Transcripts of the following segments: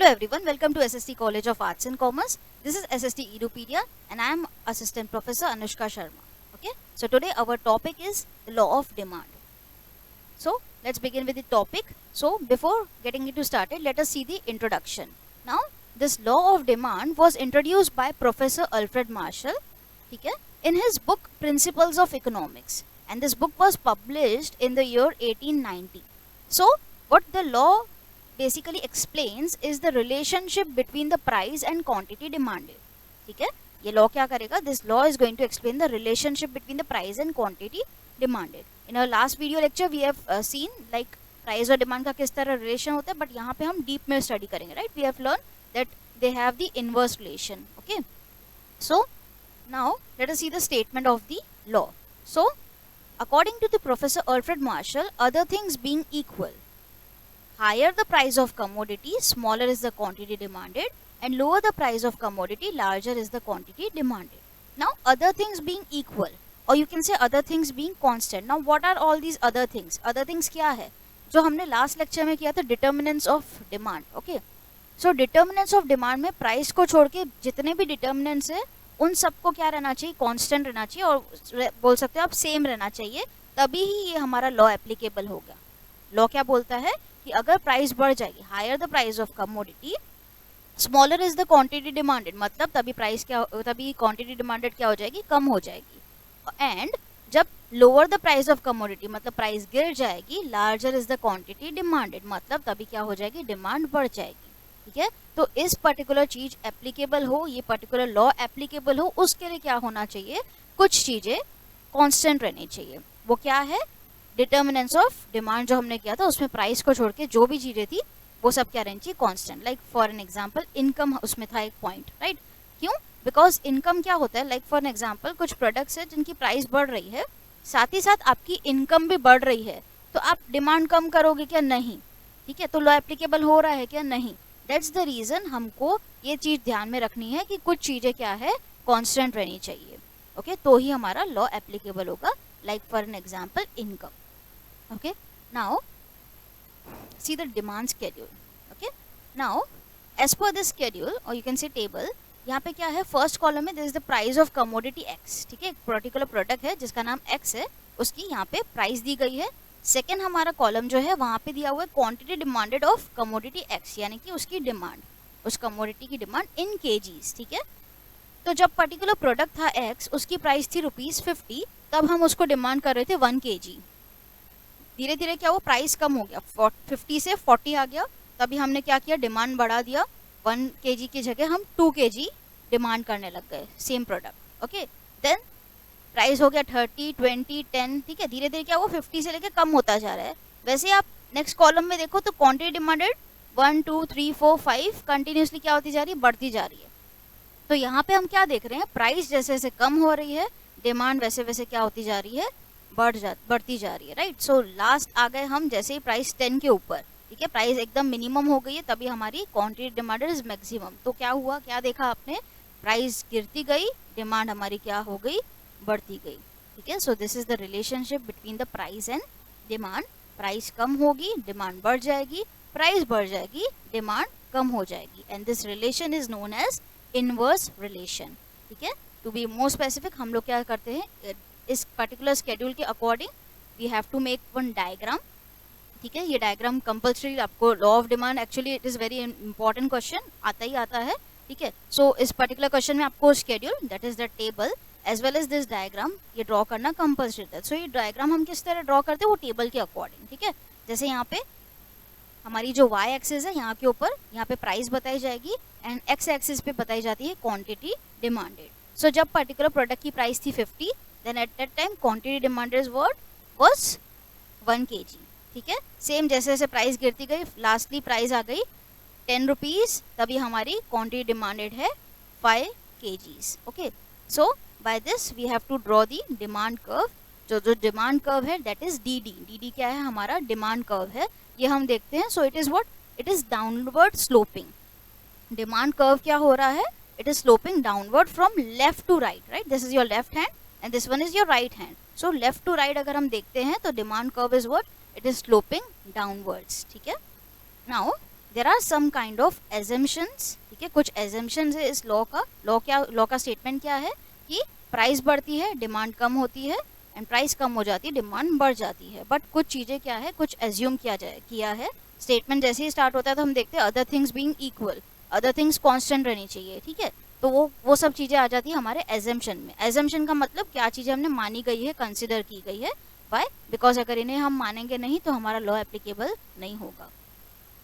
everyone, welcome to SST College of Arts and Commerce. This is SST Edupedia and I am Assistant Professor Anushka Sharma. Okay, so today our topic is the law of demand. So let's begin with the topic. So before getting into started, let us see the introduction. Now this law of demand was introduced by Professor Alfred Marshall, okay, in his book Principles of Economics, and this book was published in the year 1890. So what the law basically explains is the relationship between the price and quantity demanded. ठीक है, ये law क्या करेगा? This law is going to explain the relationship between the price and quantity demanded. In our last video lecture we have seen like price और demand का किस तरह relation होता है, but यहाँ पे हम deep में study करेंगे, right? We have learned that they have the inverse relation. Okay, so now let us see the statement of the law. So according to the Professor Alfred Marshall, other things being equal, higher the price of commodity, smaller is the quantity demanded, and lower the price of commodity, larger is the quantity demanded. Now other things being equal, or you can say other things being constant. Now what are all these other things? Other things क्या है जो हमने last lecture में किया था? Determinants of demand. Okay, so determinants of demand में price को छोड़ के जितने भी डिटर्मिनेंट्स है उन सबको क्या रहना चाहिए? कांस्टेंट रहना चाहिए, और बोल सकते हो आप सेम रहना चाहिए, तभी ही ये हमारा लॉ एप्लीकेबल होगा. लॉ क्या बोलता है कि अगर प्राइस बढ़ जाएगी, higher the price of commodity, smaller is the quantity demanded, मतलब तभी क्वांटिटी डिमांडेड क्या हो जाएगी? कम हो जाएगी. एंड जब lower the price of commodity, मतलब प्राइस गिर जाएगी, larger is the quantity demanded, मतलब तभी क्या हो जाएगी? डिमांड बढ़ जाएगी. ठीक है, तो इस पर्टिकुलर चीज एप्लीकेबल हो, ये पर्टिकुलर लॉ एप्लीकेबल हो, उसके लिए क्या होना चाहिए? कुछ चीजें कांस्टेंट रहनी चाहिए. वो क्या है? डिटर्मिनेंट्स ऑफ डिमांड जो हमने किया था उसमें प्राइस को छोड़ के जो भी चीजें थी वो सब क्या रहनी चाहिए? Constant. Like for an example income उसमें था एक पॉइंट, राइट? क्यों? बिकॉज इनकम क्या होता है? लाइक फॉर एन एग्जांपल कुछ प्रोडक्ट्स है जिनकी प्राइस बढ़ रही है, साथ ही साथ आपकी इनकम भी बढ़ रही है, तो आप डिमांड कम करोगे क्या? नहीं. ठीक है, तो लॉ एप्लीकेबल हो रहा है क्या? नहीं. दैट्स द रीजन हमको ये चीज ध्यान में रखनी है कि कुछ चीजें क्या है? कांस्टेंट रहनी चाहिए. ओके, तो ही हमारा लॉ एप्लीकेबल होगा. Like for an example income. Okay, now see the demand schedule. Okay, now as per this schedule or you can say table, यहाँ पे क्या है? फर्स्ट कॉलम में there is the price of commodity X. ठीक है, एक particular product है जिसका नाम X है, उसकी यहाँ पे प्राइस दी गई है. सेकेंड हमारा कॉलम जो है वहाँ पे दिया हुआ है quantity demanded of commodity X, यानी कि उसकी डिमांड, उस कमोडिटी की डिमांड इन केजीज. ठीक है, तो जब पर्टिकुलर प्रोडक्ट था X, उसकी प्राइस थी ₹50, तब हम उसको डिमांड कर रहे थे 1 kg. धीरे धीरे क्या हुआ? प्राइस कम हो गया, 50 से 40 आ गया, तभी हमने क्या किया? डिमांड बढ़ा दिया. 1 kg की जगह हम 2 kg डिमांड करने लग गए, same product. Okay, then price हो गया 30, 20, 10. ठीक है, धीरे धीरे क्या हुआ? 50 से लेके कम होता जा रहा है. वैसे आप नेक्स्ट कॉलम में देखो तो क्वांटिटी डिमांडेड 1, 2, 3, 4, 5 कंटिन्यूसली क्या होती जा रही है? बढ़ती जा रही है. तो यहाँ पे हम क्या देख रहे हैं? प्राइस जैसे जैसे कम हो रही है, डिमांड वैसे वैसे क्या होती जा रही है? बढ़ती जा रही है, राइट? सो लास्ट आ गए हम जैसे ही प्राइस 10 के ऊपर. ठीक है, प्राइस एकदम मिनिमम हो गई है, तभी हमारी क्वांटिटी डिमांडेड इज मैक्सिमम. तो क्या हुआ? क्या देखा आपने? प्राइस गिरती गई, डिमांड हमारी क्या हो गई? बढ़ती गई. ठीक है, so this is the relationship between the price and demand. Price कम होगी, डिमांड बढ़ जाएगी, प्राइस बढ़ जाएगी, डिमांड कम हो जाएगी, and this relation is known as inverse relation. ठीक है, टू बी मोर स्पेसिफिक हम लोग क्या करते हैं? इस पर्टिकुलर स्केड्यूल के according we have to make one diagram. ठीक है, ये डायग्राम कंपल्सरी आपको law of demand, actually it is very important question, आता ही आता है. ठीक है, सो इस पर्टिकुलर क्वेश्चन में आपको schedule, that is the table, as well as this diagram, ये ड्रॉ करना कंपल्सरी था. सो ये डायग्राम हम किस तरह ड्रॉ करते हैं? वो टेबल के अकॉर्डिंग. ठीक है, जैसे यहाँ पे हमारी जो वाई एक्सिस है, यहाँ के ऊपर यहाँ पे प्राइस बताई जाएगी, एंड एक्स एक्सिस पे बताई जाती है क्वांटिटी डिमांडेड. सो जब पर्टिकुलर प्रोडक्ट की प्राइस थी 50, then at that time quantity demanded was 1 kg. ठीक है, सेम जैसे जैसे प्राइस गिरती गई, लास्टली प्राइस आ गई 10 रुपीज, तभी हमारी क्वांटिटी डिमांडेड है 5 kgs. Okay, so by this we have to draw the demand curve. जो डिमांड कर्व है दैट इज डी क्या है? हमारा डिमांड कर्व है, ये हम देखते हैं. So it is what? It is downward sloping. Demand curve क्या हो रहा है? It is sloping downward from left to right, right? This is your left hand and this one is your right hand. So left to right अगर हम देखते हैं तो demand curve is what? It is sloping downwards. ठीक है, now there are some kind of assumptions, ठीक है, कुछ एजम्पशंस है इस लॉ का। लॉ का स्टेटमेंट क्या है कि प्राइस बढ़ती है डिमांड कम होती है, एंड प्राइस कम हो जाती है डिमांड बढ़ जाती है। बट कुछ चीज़ें क्या है, कुछ एज्यूम किया है। स्टेटमेंट जैसे ही स्टार्ट होता है तो हम देखते हैं other things being equal, other things constant रहनी चाहिए, ठीक है। तो वो सब चीज़ें आ जाती है हमारे एजम्पशन में। एजम्पशन का मतलब क्या चीज़ें हमने मानी गई है, कंसिडर की गई है। वाई? बिकॉज अगर इन्हें हम मानेंगे नहीं तो हमारा लॉ एप्लीकेबल नहीं होगा।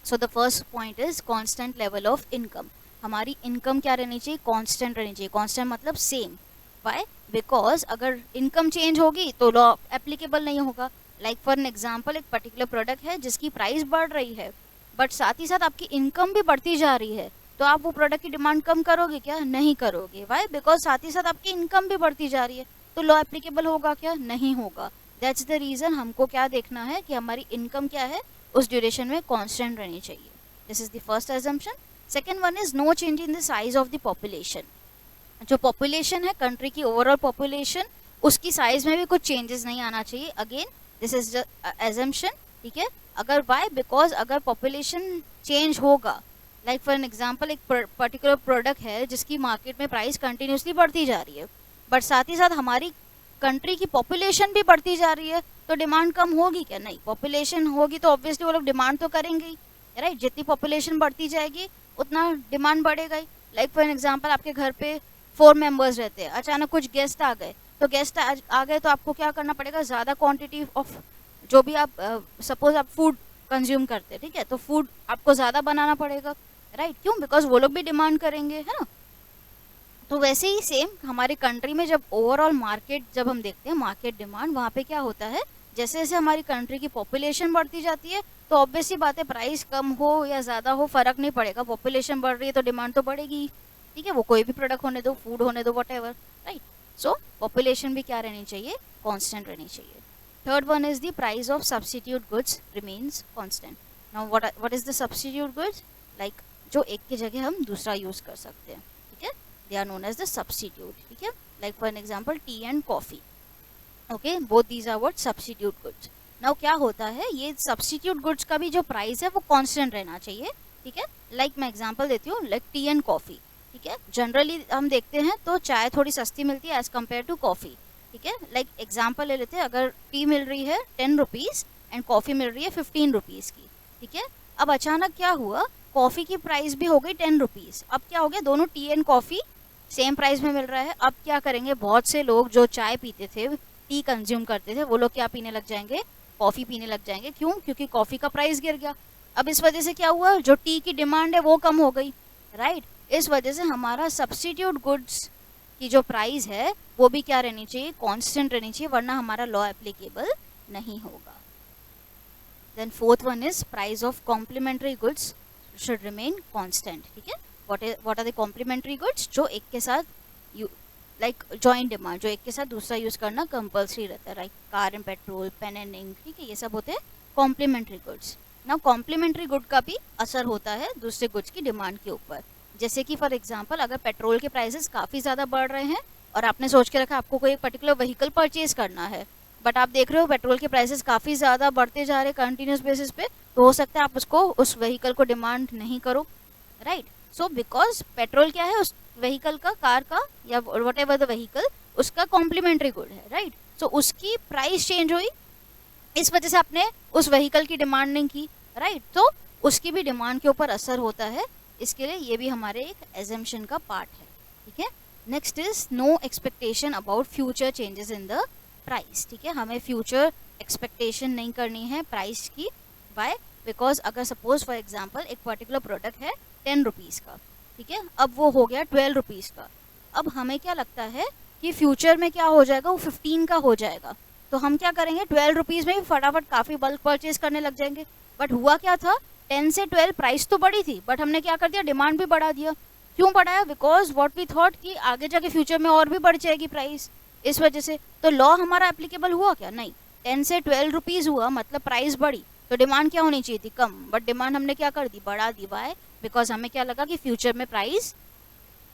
So the first point is constant level of income. हमारी इनकम क्या रहनी चाहिए, कांस्टेंट रहनी चाहिए। कांस्टेंट मतलब सेम। वाई? बिकॉज अगर इनकम चेंज होगी तो लॉ एप्लीकेबल नहीं होगा। लाइक फॉर एन एग्जाम्पल, एक पर्टिकुलर प्रोडक्ट है जिसकी प्राइस बढ़ रही है, बट साथ ही साथ आपकी इनकम भी बढ़ती जा रही है, तो आप वो प्रोडक्ट की डिमांड कम करोगे क्या? नहीं करोगे। वाई? बिकॉज साथ ही साथ आपकी इनकम भी बढ़ती जा रही है, तो लॉ एप्लीकेबल होगा क्या? नहीं होगा। दैट्स द रीजन हमको क्या देखना है कि हमारी इनकम क्या है, उस ड्यूरेशन में कांस्टेंट रहनी चाहिए। This is the first assumption. Second one is no change in the size of the population. जो पॉपुलेशन है कंट्री की, ओवरऑल पॉपुलेशन, उसकी साइज में भी कुछ चेंजेस नहीं आना चाहिए। अगेन दिस इज एजम्पशन, ठीक है। अगर वाई? बिकॉज अगर पॉपुलेशन चेंज होगा, लाइक फॉर एन एग्जाम्पल, एक पर्टिकुलर प्रोडक्ट है जिसकी मार्केट में प्राइस कंटिन्यूसली बढ़ती जा रही है, बट साथ ही साथ हमारी कंट्री की पॉपुलेशन भी बढ़ती जा रही है, तो डिमांड कम होगी क्या? नहीं। पॉपुलेशन होगी तो ऑब्वियसली वो लोग डिमांड तो करेंगे ही, राइट। जितनी पॉपुलेशन बढ़ती जाएगी उतना डिमांड बढ़ेगा ही। लाइक फॉर एन एग्जाम्पल, आपके घर पे 4 मेंबर्स रहते हैं, अचानक कुछ गेस्ट आ गए, तो गेस्ट आ गए तो आपको क्या करना पड़ेगा, ज़्यादा क्वांटिटी ऑफ जो भी आप सपोज आप फूड कंज्यूम करते हैं, ठीक है, तो फूड आपको ज़्यादा बनाना पड़ेगा, राइट। क्यों? बिकॉज वो लोग भी डिमांड करेंगे, है ना। तो वैसे ही सेम हमारी कंट्री में जब ओवरऑल मार्केट जब हम देखते हैं, मार्केट डिमांड, वहाँ पे क्या होता है, जैसे जैसे हमारी कंट्री की पॉपुलेशन बढ़ती जाती है तो ऑब्वियस सी बात है, प्राइस कम हो या ज़्यादा हो फर्क नहीं पड़ेगा, पॉपुलेशन बढ़ रही है तो डिमांड तो बढ़ेगी, ठीक है। वो कोई भी प्रोडक्ट होने दो, फूड होने दो, what ever, right. So population भी क्या रहनी चाहिए, कॉन्स्टेंट रहनी चाहिए। Third one is the price of substitute goods remains constant. Now what is the substitute goods? Like जो एक की जगह हम दूसरा यूज कर सकते हैं, ठीक है, they are known as the substitute, ठीक है। Like for an example tea and coffee, okay, both these are what substitute goods. Now क्या होता है, ये सब्सटीट्यूट गुड्स का भी जो प्राइस है वो कांस्टेंट रहना चाहिए, ठीक है। लाइक मैं एग्जांपल देती हूँ, लाइक टी एंड कॉफी, ठीक है। जनरली हम देखते हैं तो चाय थोड़ी सस्ती मिलती है एज कम्पेयर टू कॉफ़ी, ठीक है। लाइक एग्जांपल ले लेते हैं, अगर टी मिल रही है 10 रुपीज़ एंड कॉफ़ी मिल रही है 15 रुपीज़ की, ठीक है। अब अचानक क्या हुआ, कॉफ़ी की प्राइस भी हो गई 10 रुपीज़। अब क्या हो गया, दोनों T and coffee same price में मिल रहा है। अब क्या करेंगे, बहुत से लोग जो चाय पीते थे, टी कंज्यूम करते थे, वो लोग क्या पीने लग जाएंगे, कॉफ़ी पीने लग जाएंगे। क्यों? क्योंकि कॉफ़ी का प्राइस गिर गया। अब इस वजह से क्या हुआ, जो टी की डिमांड है वो कम हो गई, राइट। इस वजह से हमारा सब्सटीट्यूट गुड्स की जो प्राइस है वो भी क्या रहनी चाहिए, कांस्टेंट रहनी चाहिए, वरना हमारा लॉ एप्लीकेबल नहीं होगा। Then fourth one is price of complementary goods should remain constant, ठीक है। What are the complementary goods? जो एक के साथ लाइक जॉइंट डिमांड, जो एक के साथ दूसरा यूज करना कंपल्सरी रहता है, like car and petrol, pen and ink, ठीक है, ये सब होते हैं कॉम्प्लीमेंट्री गुड्स। ना कॉम्प्लीमेंट्री गुड का भी असर होता है दूसरे गुड्स की डिमांड के ऊपर। जैसे कि फॉर एग्जांपल, अगर पेट्रोल के प्राइसेस काफ़ी ज़्यादा बढ़ रहे हैं और आपने सोच के रखा आपको कोई एक पर्टिकुलर व्हीकल परचेज करना है, बट आप देख रहे हो पेट्रोल के प्राइसेस काफ़ी ज़्यादा बढ़ते जा रहे हैं कंटिन्यूस बेसिस पे, तो हो सकता है आप उसको, उस व्हीकल को डिमांड नहीं करो, राइट। सो बिकॉज पेट्रोल क्या है, उस व्हीकल का, कार का या वट एवर द व्हीकल, उसका कॉम्प्लीमेंट्री गुड है, राइट। सो उसकी प्राइस चेंज हुई, इस वजह से आपने उस व्हीकल की डिमांड नहीं की, राइट। तो उसकी भी डिमांड के ऊपर असर होता है, इसके लिए ये भी हमारे एक एजम्पशन का पार्ट है, ठीक है। Next is no expectation about future changes in the price, ठीक है। हमें फ्यूचर एक्सपेक्टेशन नहीं करनी है प्राइस की। बाय? बिकॉज अगर सपोज फॉर एग्जाम्पल एक पर्टिकुलर प्रोडक्ट है 10 रुपीज़ का, ठीक है, अब वो हो गया 12 रुपीज़ का। अब हमें क्या लगता है कि फ्यूचर में क्या हो जाएगा, वो 15 का हो जाएगा, तो हम क्या करेंगे, 12 रुपीज़ में ही फटाफट काफ़ी बल्क परचेज करने लग जाएंगे। बट हुआ क्या था, 10 से 12 प्राइस तो बढ़ी थी, बट हमने क्या कर दिया, डिमांड भी बढ़ा दिया। क्यों बढ़ाया? बिकॉज व्हाट वी थॉट कि आगे जाके फ्यूचर में और भी बढ़ जाएगी प्राइस, इस वजह से। तो लॉ हमारा एप्लीकेबल हुआ क्या? नहीं। 10 से 12 रुपीज़ हुआ मतलब प्राइस बढ़ी, तो डिमांड क्या होनी चाहिए थी, कम, बट डिमांड हमने क्या कर दी, बढ़ा दी। वाई? बिकॉज हमें क्या लगा कि फ्यूचर में प्राइस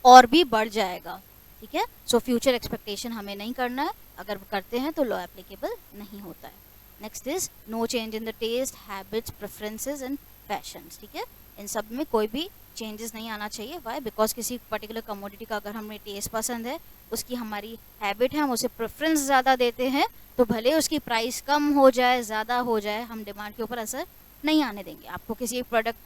और भी बढ़ जाएगा, ठीक है। सो फ्यूचर एक्सपेक्टेशन हमें नहीं करना है, अगर करते हैं तो लॉ एप्लीकेबल नहीं होता है। Next is no change in the taste, habits, preferences and fashions, ठीक है। इन सब में कोई भी चेंजेस नहीं आना चाहिए। वाई? बिकॉज किसी पर्टिकुलर कमोडिटी का अगर हमें टेस्ट पसंद है, उसकी हमारी हैबिट है, हम उसे प्रेफरेंस ज़्यादा देते हैं, तो भले उसकी प्राइस कम हो जाए, ज़्यादा हो जाए, हम डिमांड के ऊपर असर नहीं आने देंगे। आपको किसी एक प्रोडक्ट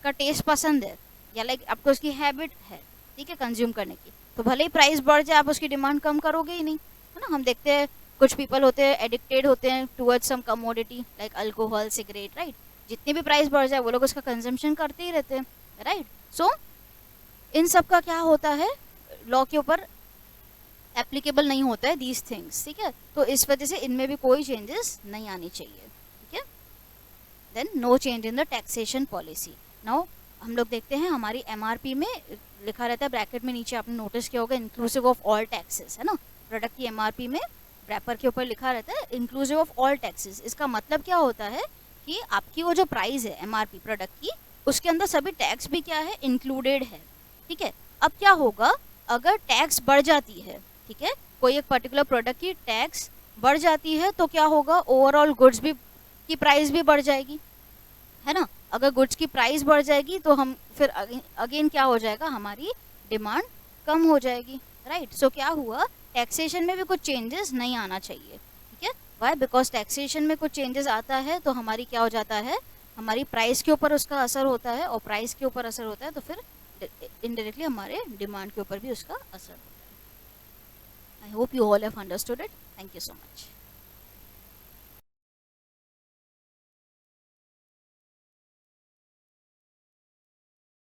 का टेस्ट पसंद है या लाइक आपको उसकी हैबिट है, ठीक है, कंज्यूम करने की, तो भले ही प्राइस बढ़ जाए, आप उसकी डिमांड कम करोगे ही नहीं, है ना। हम देखते हैं कुछ पीपल होते हैं एडिक्टेड होते हैं towards some commodity like alcohol, cigarette, right. जितनी भी प्राइस बढ़ जाए वो लोग उसका कंजम्पशन करते ही रहते हैं, राइट। सो इन सब का क्या होता है, लॉ के ऊपर एप्लीकेबल नहीं होता है दीज थिंग्स, ठीक है। तो इस वजह से इनमें भी कोई चेंजेस नहीं आनी चाहिए, ठीक है। Then no change in the taxation policy. Now हम लोग देखते हैं हमारी एमआरपी में लिखा रहता है ब्रैकेट में नीचे, आपने नोटिस किया होगा, इंक्लूसिव ऑफ ऑल टैक्सेस, है ना। प्रोडक्ट की एमआरपी में रैपर के ऊपर लिखा रहता है इंक्लूसिव ऑफ ऑल टैक्सेस। इसका मतलब क्या होता है कि आपकी वो जो प्राइस है एमआरपी प्रोडक्ट की, उसके अंदर सभी टैक्स भी क्या है, इंक्लूडेड है, ठीक है। अब क्या होगा अगर टैक्स बढ़ जाती है, ठीक है, कोई एक पर्टिकुलर प्रोडक्ट की टैक्स बढ़ जाती है, तो क्या होगा, ओवरऑल गुड्स भी की प्राइस भी बढ़ जाएगी, है ना। अगर गुड्स की प्राइस बढ़ जाएगी तो हम फिर अगेन क्या हो जाएगा, हमारी डिमांड कम हो जाएगी, राइट। सो क्या हुआ, टैक्सेशन में भी कुछ चेंजेस नहीं आना चाहिए, ठीक है। वाई? बिकॉज टैक्सेशन में कुछ चेंजेस आता है तो हमारी क्या हो जाता है, हमारी प्राइस के ऊपर उसका असर होता है, और प्राइस के ऊपर असर होता है तो फिर इनडायरेक्टली हमारे डिमांड के ऊपर भी उसका असर होता है। I hope you all have understood it. Thank you so much.